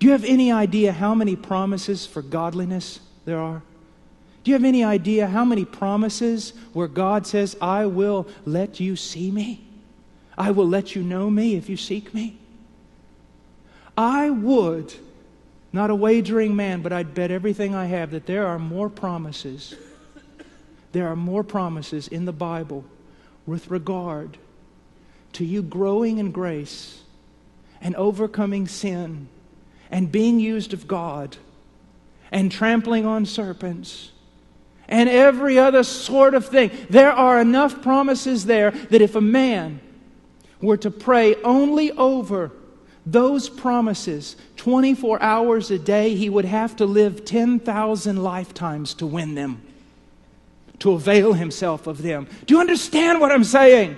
Do you have any idea how many promises for godliness there are? Do you have any idea how many promises where God says, I will let you see me? I will let you know me if you seek me? I would, not a wagering man, but I'd bet everything I have that there are more promises. There are more promises in the Bible with regard to you growing in grace and overcoming sin and being used of God and trampling on serpents and every other sort of thing. There are enough promises there that if a man were to pray only over those promises 24 hours a day, he would have to live 10,000 lifetimes to win them, to avail himself of them. Do you understand what I'm saying?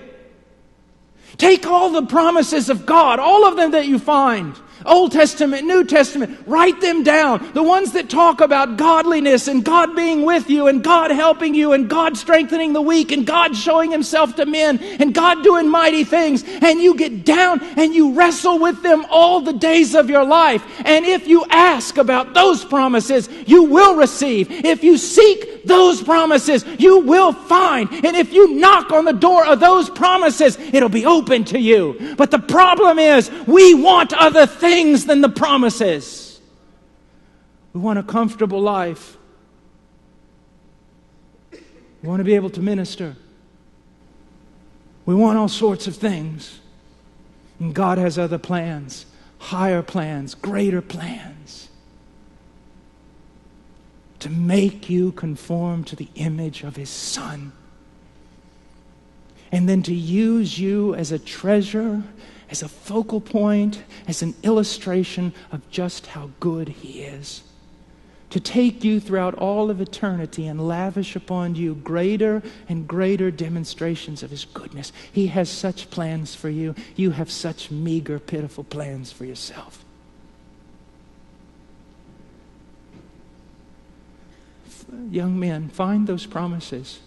Take all the promises of God, all of them that you find, Old Testament, New Testament, write them down. The ones that talk about godliness and God being with you and God helping you and God strengthening the weak and God showing Himself to men and God doing mighty things. And you get down and you wrestle with them all the days of your life. And if you ask about those promises, you will receive. If you seek those promises, you will find. And if you knock on the door of those promises, it'll be open to you. But the problem is, we want other things than the promises. We want a comfortable life. We want to be able to minister. We want all sorts of things. And God has other plans, higher plans, greater plans, to make you conform to the image of His Son. And then to use you as a treasure, as a focal point, as an illustration of just how good He is. To take you throughout all of eternity and lavish upon you greater and greater demonstrations of His goodness. He has such plans for you. You have such meager, pitiful plans for yourself. Young men, find those promises.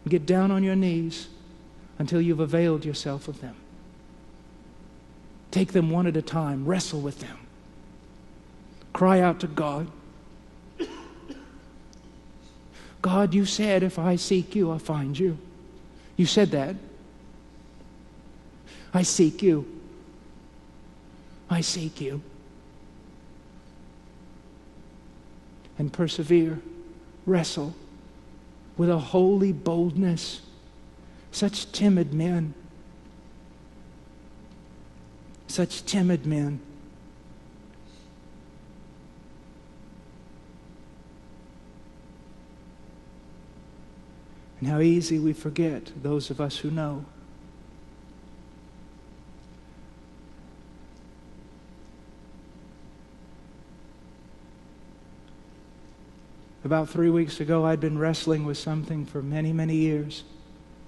Get down on your knees until you've availed yourself of them. Take them one at a time. Wrestle with them. Cry out to God. God, you said if I seek you, I'll find you. You said that. I seek you. I seek you. And persevere. Wrestle with a holy boldness. Such timid men. Such timid men. And how easy we forget, those of us who know. About 3 weeks ago, I'd been wrestling with something for many, many years.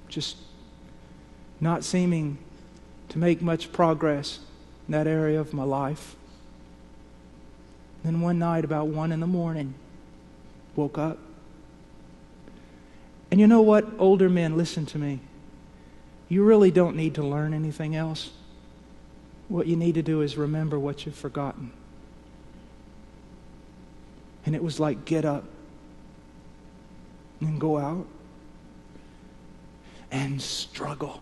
Just not seeming to make much progress in that area of my life. Then one night, about 1 a.m, woke up. And you know what, older men, listen to me. You really don't need to learn anything else. What you need to do is remember what you've forgotten. And it was like, get up and go out and struggle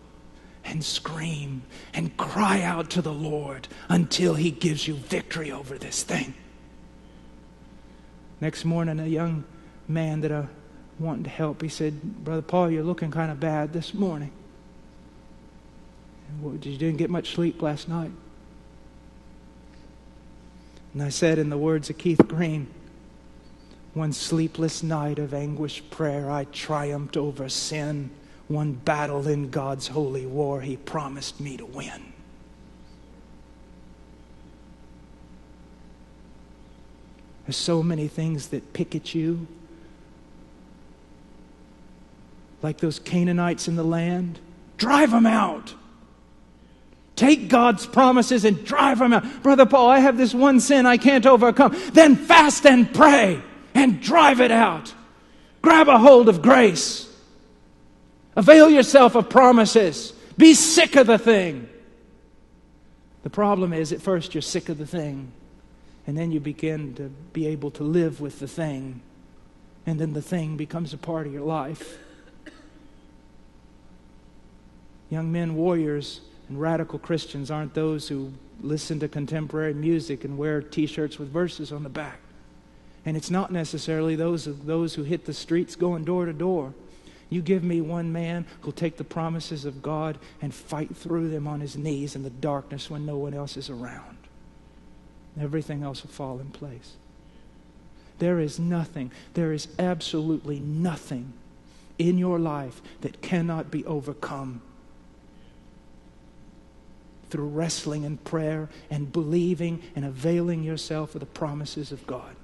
and scream and cry out to the Lord until He gives you victory over this thing. Next morning, a young man that I wanted to help, he said, Brother Paul, you're looking kind of bad this morning. You didn't get much sleep last night. And I said, in the words of Keith Green, one sleepless night of anguished prayer, I triumphed over sin. One battle in God's holy war He promised me to win. There's so many things that pick at you. Like those Canaanites in the land. Drive them out. Take God's promises and drive them out. Brother Paul, I have this one sin I can't overcome. Then fast and pray and drive it out. Grab a hold of grace. Avail yourself of promises. Be sick of the thing. The problem is, at first you're sick of the thing. And then you begin to be able to live with the thing. And then the thing becomes a part of your life. Young men, warriors, and radical Christians aren't those who listen to contemporary music and wear T-shirts with verses on the back. And it's not necessarily those who hit the streets going door to door. You give me one man who'll take the promises of God and fight through them on his knees in the darkness when no one else is around. Everything else will fall in place. There is absolutely nothing in your life that cannot be overcome through wrestling and prayer and believing and availing yourself of the promises of God.